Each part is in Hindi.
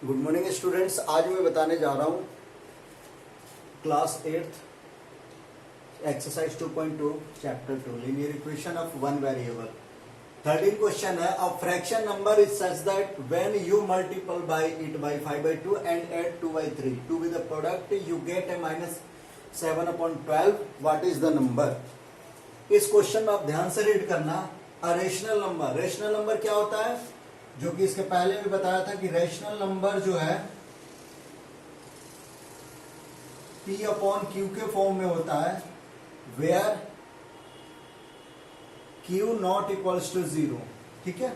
Good morning students. आज मैं बताने जा रहा हूँ class 8th exercise 2.2 chapter 2 linear equation of one variable. 13 question है। A fraction number is such that when you multiple by it by 5/2 and add 2/3 to be the product you get a -7/12। What is the number? इस क्वेश्चन में आप ध्यान से रीड करना। A rational number, rational number क्या होता है? जो कि इसके पहले भी बताया था कि रेशनल नंबर जो है P/Q के फॉर्म में होता है, where Q not equals to 0। ठीक है,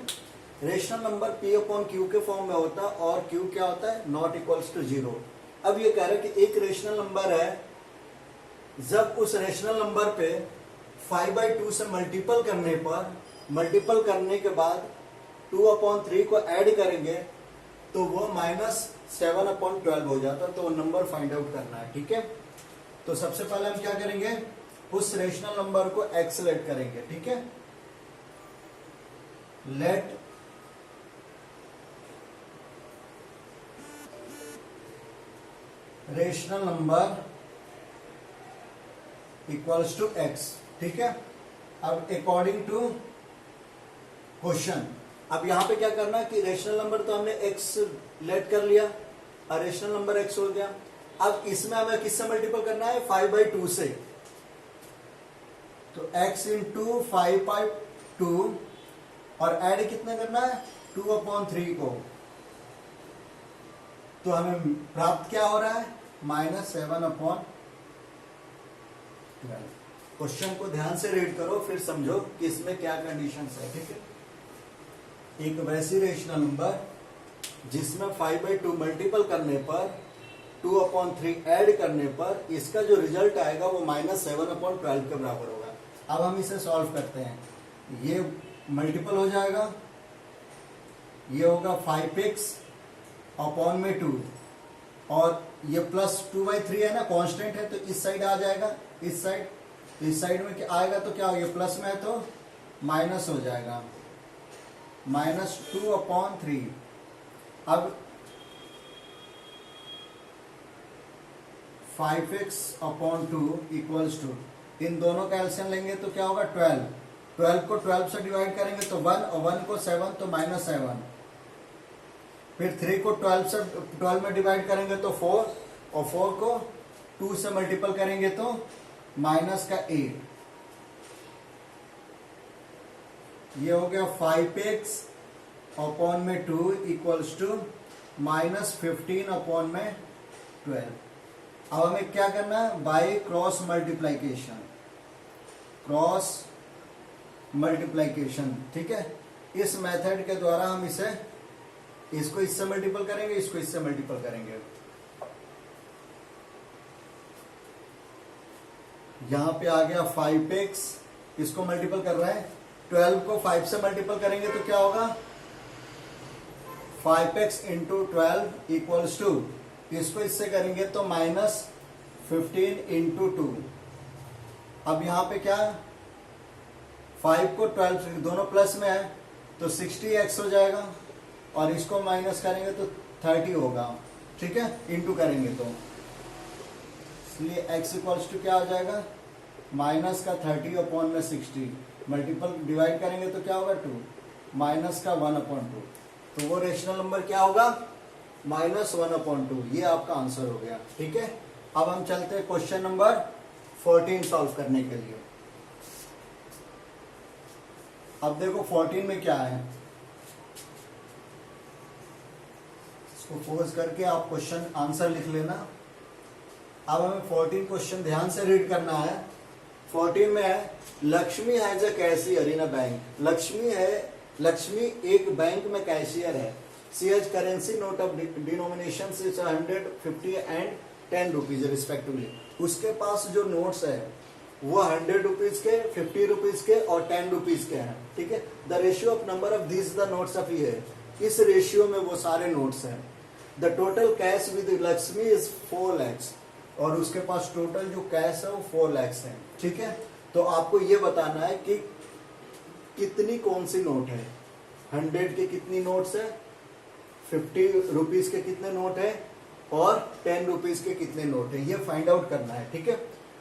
रेशनल नंबर P/Q के फॉर्म में होता है और Q क्या होता है? Not equals to 0। अब ये कह रहा है कि एक रेशनल नंबर है, जब उस रेशनल नंबर पे 5/2 से मल्टीपल करने के बाद 2/3 को ऐड करेंगे तो वो -7/12 हो जाता है। तो वो नंबर फाइंड आउट करना है। ठीक है, तो सबसे पहले हम क्या करेंगे? उस रेशनल नंबर को x लेट करेंगे। ठीक है, let rational number equals to x। ठीक है, अब अकॉर्डिंग टू क्वेश्चन, अब यहां पे क्या करना है कि रेशनल नंबर तो हमने x लेट कर लिया और रेशनल नंबर x हो गया। अब इसमें हमें किससे मल्टीपल करना है? 5/2 से। तो x इंटू 5/2 और ऐड कितना करना है? 2/3 को। तो हमें प्राप्त क्या हो रहा है? -7/12। क्वेश्चन को ध्यान से रीड करो, फिर समझो कि इसमें क्या कंडीशंस है। ठीक है, एक वैसी रेशनल नंबर जिसमें 5/2 मल्टीपल करने पर 2/3 ऐड करने पर इसका जो रिजल्ट आएगा वो -7/12 के बराबर होगा। अब हम इसे सॉल्व करते हैं। ये मल्टीपल हो जाएगा, ये होगा 5x अपॉन में 2 और ये प्लस 2/3 है ना, कांस्टेंट है, तो इस साइड आ जाएगा। इस साइड में क्या आएगा? तो क्या हो, ये प्लस में है तो माइनस हो जाएगा, -2/3। अब 5x अपॉन 2 इक्वल्स टू, इन दोनों का एलसीएम लेंगे तो क्या होगा? 12 को 12 से डिवाइड करेंगे तो 1 और 1 को 7 तो -7। फिर 3 को 12 में डिवाइड करेंगे तो 4 और 4 को 2 से मल्टीपल करेंगे तो -8। ये हो गया 5x अपॉन में 2 इक्वल्स टू -15 अपॉन में 12। अब हमें क्या करना है? By cross multiplication. ठीक है, इस मेथड के द्वारा हम इसको इससे मल्टीपल करेंगे, इसको इससे मल्टीपल करेंगे। यहां पे आ गया 5x, इसको मल्टीपल कर रहे हैं। 12 को 5 से मल्टीपल करेंगे तो क्या होगा? 5x इंटू 12 इक्वल्स टू, इसको इससे करेंगे तो -15 इंटू 2। अब यहां पे क्या, 5 को 12 से दोनों प्लस में है तो 60x हो जाएगा और इसको माइनस करेंगे तो 30 होगा। ठीक है, इंटू करेंगे तो, इसलिए x इक्वल्स टू क्या हो जाएगा? माइनस का 30 अपॉन में 60, मल्टीपल डिवाइड करेंगे तो क्या होगा? 2, माइनस का 1/2। तो वो रेशनल नंबर क्या होगा? -1/2। ये आपका आंसर हो गया। ठीक है, अब हम चलते हैं क्वेश्चन नंबर 14 सॉल्व करने के लिए। अब देखो 14 में क्या है, इसको फोर्स करके आप क्वेश्चन आंसर लिख लेना। अब हमें 14 क्वेश्चन ध्यान से रीड करना है। 14 में है, Lakshmi has a cashier in a bank. Lakshmi एक बैंक में कैशियर है। She has currency note of denomination 100, 50 and 10 rupees respectively. उसके पास जो नोट्स है वो 100 रुपीज के, 50 रुपीज के और 10 रुपीज के हैं। ठीक है, the ratio of number of this the notes of ये, इस रेशियो में वो सारे नोट्स हैं। The total cash with Lakshmi is 4 lakhs और उसके पास टोटल जो कैश है वो 4 lakhs है। ठीक है, तो आपको ये बताना है कि कितनी कौन सी नोट है, 100 की कितनी नोट्स है, ₹50 के कितने नोट है और ₹10 के कितने नोट है, ये फाइंड आउट करना है। ठीक है,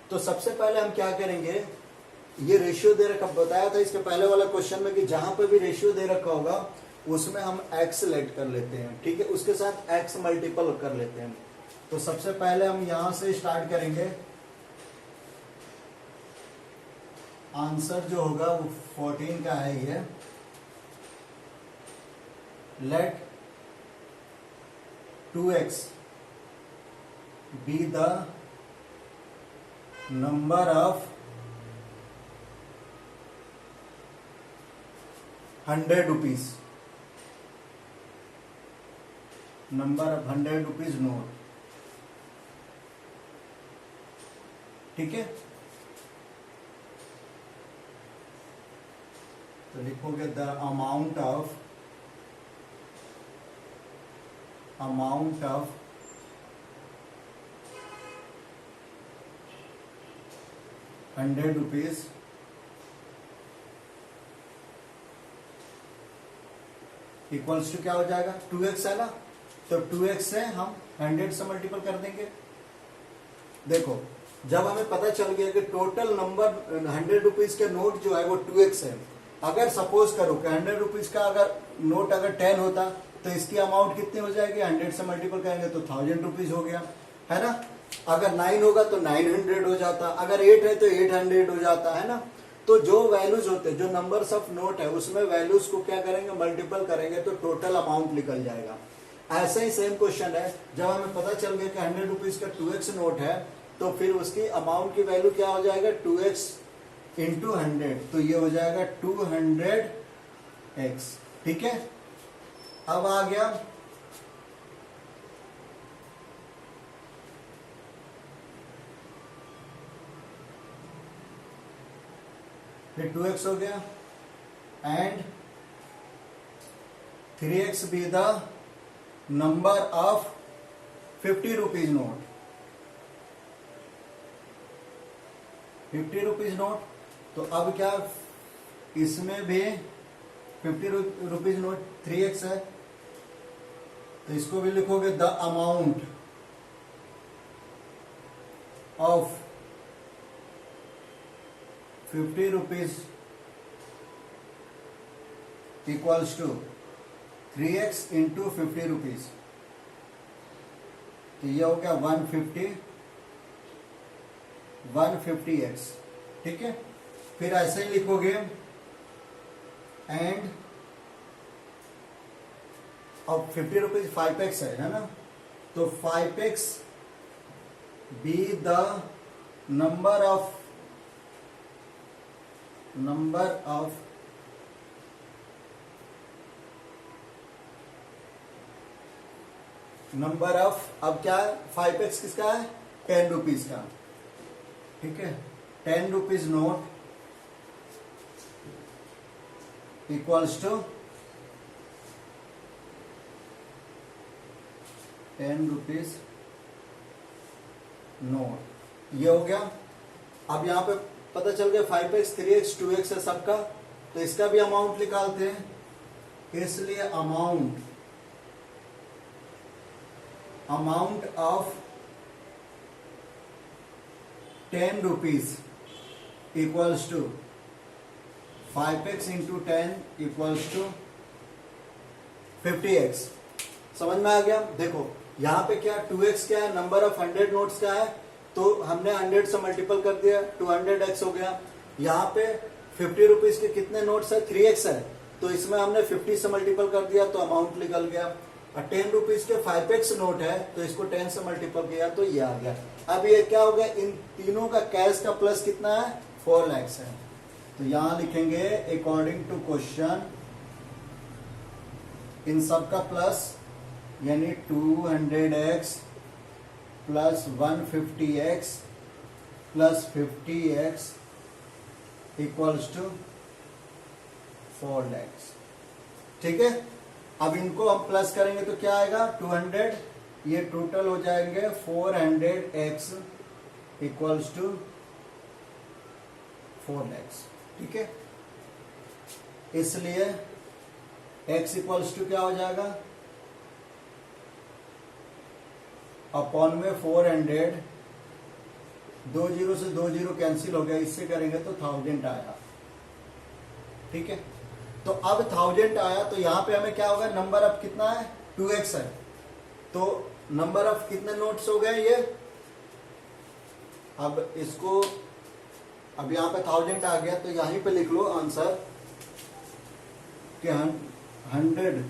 तो सबसे पहले हम क्या करेंगे, ये रेशियो दे रखा, बताया था इसके पहले वाला क्वेश्चन में कि जहां पे भी रेशियो दे रखा होगा उसमें हम x लेट कर लेते हैं। ठीक है, उसके साथ x मल्टीपल कर लेते हैं। तो सबसे पहले हम यहां से स्टार्ट करेंगे। आंसर जो होगा वो 14 का है ये। Let 2x be the number of 100 rupees, number of 100 rupees note. ठीक है, तो लिखोगे the amount of 100 rupees equals to क्या हो जाएगा, 2x है ना, तो 2x से हम 100 से मल्टीपल कर देंगे। देखो, जब हमें पता चल गया कि टोटल नंबर 100 रुपीज के नोट जो है वो 2x है, अगर सपोज करो कि 100 रुपीज का अगर नोट अगर 10 होता तो इसकी अमाउंट कितनी हो जाएगी, 100 से मल्टीपल करेंगे तो 1000 रुपीज हो गया, है ना। अगर 9 होगा तो 900 हो जाता, अगर 8 है तो 800 हो जाता, है ना। तो जो वैल्यूज होते हैं, जो नंबर्स ऑफ नोट है, उसमें वैल्यूज को क्या करेंगे, मल्टीपल करेंगे तो टोटल अमाउंट निकल जाएगा। ऐसा ही सेम क्वेश्चन है, जब हमें पता चल गया कि 100 रुपीज का 2x नोट है, तो फिर उसकी अमाउंट की वैल्यू क्या हो जाएगा, 2x इंटू 100, तो ये हो जाएगा 200x। ठीक है, अब आ गया फिर 2x हो गया and 3x B the number of 50 rupees note, 50 rupees note. तो अब क्या, इसमें भी 50 रुपीज नोट 3x है, तो इसको भी लिखोगे the amount of 50 rupees equals to 3x into 50 rupees, तो ये हो गया 150x। ठीक है, फिर ऐसे ही लिखोगे एंड अब 50 रुपीज 5x है ना, तो 5x B the number of अब क्या है, 5x किसका है, 10 रुपीज का। ठीक है, 10 rupees note equals to 10 rupees note, ये हो गया। अब यहां पे पता चल गया 5x 3x 2x है सबका, तो इसका भी अमाउंट निकालते हैं। इसलिए amount of 10 rupees equals to 5x into 10 equals to 50x। समझ में आ गया। देखो यहाँ पे क्या 2x क्या है, नंबर ऑफ 100 नोट्स का है, तो हमने 100 से मल्टीपल कर दिया, 200x हो गया। यहाँ पे 50 रुपीज के कितने नोट्स है, 3x है, तो इसमें हमने 50 से मल्टीपल कर दिया तो अमाउंट निकल गया। और 10 रुपीज के 5x नोट है, तो इसको 10 से मल्टीपल किया तो ये आ गया। अब ये क्या हो गया, इन तीनों का कैश का प्लस कितना है, 4 लाख है। तो यहां लिखेंगे अकॉर्डिंग टू क्वेश्चन इन सब का प्लस, यानी 200x plus 150x plus 50x equals to 4 lakh. ठीक है, अब इनको हम प्लस करेंगे तो क्या आएगा, 200, ये टोटल हो जाएंगे 400x इक्वल्स टू 4 लाख। ठीक है, इसलिए x इक्वल्स टू क्या हो जाएगा, अपॉन में 400, 2 जीरो से 2 जीरो कैंसिल हो गया, इससे करेंगे तो 1000 आया। ठीक है, तो अब 1000 आया तो यहां पे हमें क्या होगा, नंबर ऑफ कितना है 2x है, तो नंबर ऑफ कितने नोट्स हो गए ये, अब इसको अब यहां पे 1000 आ गया तो यहीं पे लिख लो आंसर कि 100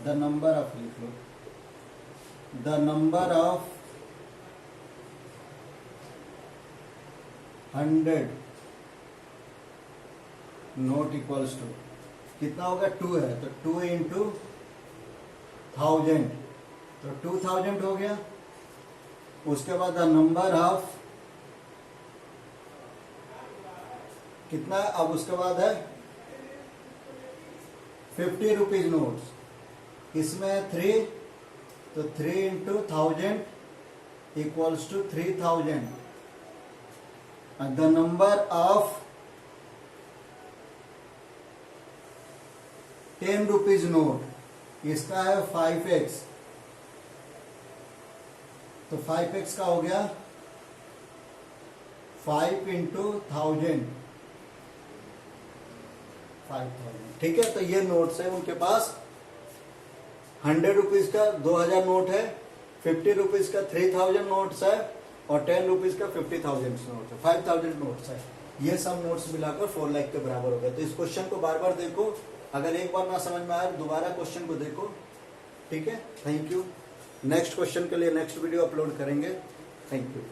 द नंबर ऑफ, लिख लो the number of 100 note equals to कितना होगा 2 है, तो 2 इंटू 1000 तो 2000 हो गया। उसके बाद द नंबर ऑफ कितना, अब उसके बाद है 50 रुपीज नोट्स, इसमें 3 तो 3 into 1000 equals to 3000। The number of 10 rupees note, इसका है 5x, तो 5x का हो गया 5 इंटू 1000, 5000। ठीक है, तो ये नोट्स है उनके पास। 100 रुपीज का 2000 नोट है, 50 रुपीज का 3000 नोट्स है, और 10 रुपीज का 50,000 नोट है, 5000 नोट्स है। ये सब नोट्स मिलाकर 4 लाख के बराबर हो गए। तो इस क्वेश्चन को बार बार देखो, अगर एक बार ना समझ में आए दोबारा क्वेश्चन को देखो। ठीक है, थैंक यू। नेक्स्ट क्वेश्चन के लिए नेक्स्ट वीडियो अपलोड करेंगे। Thank you.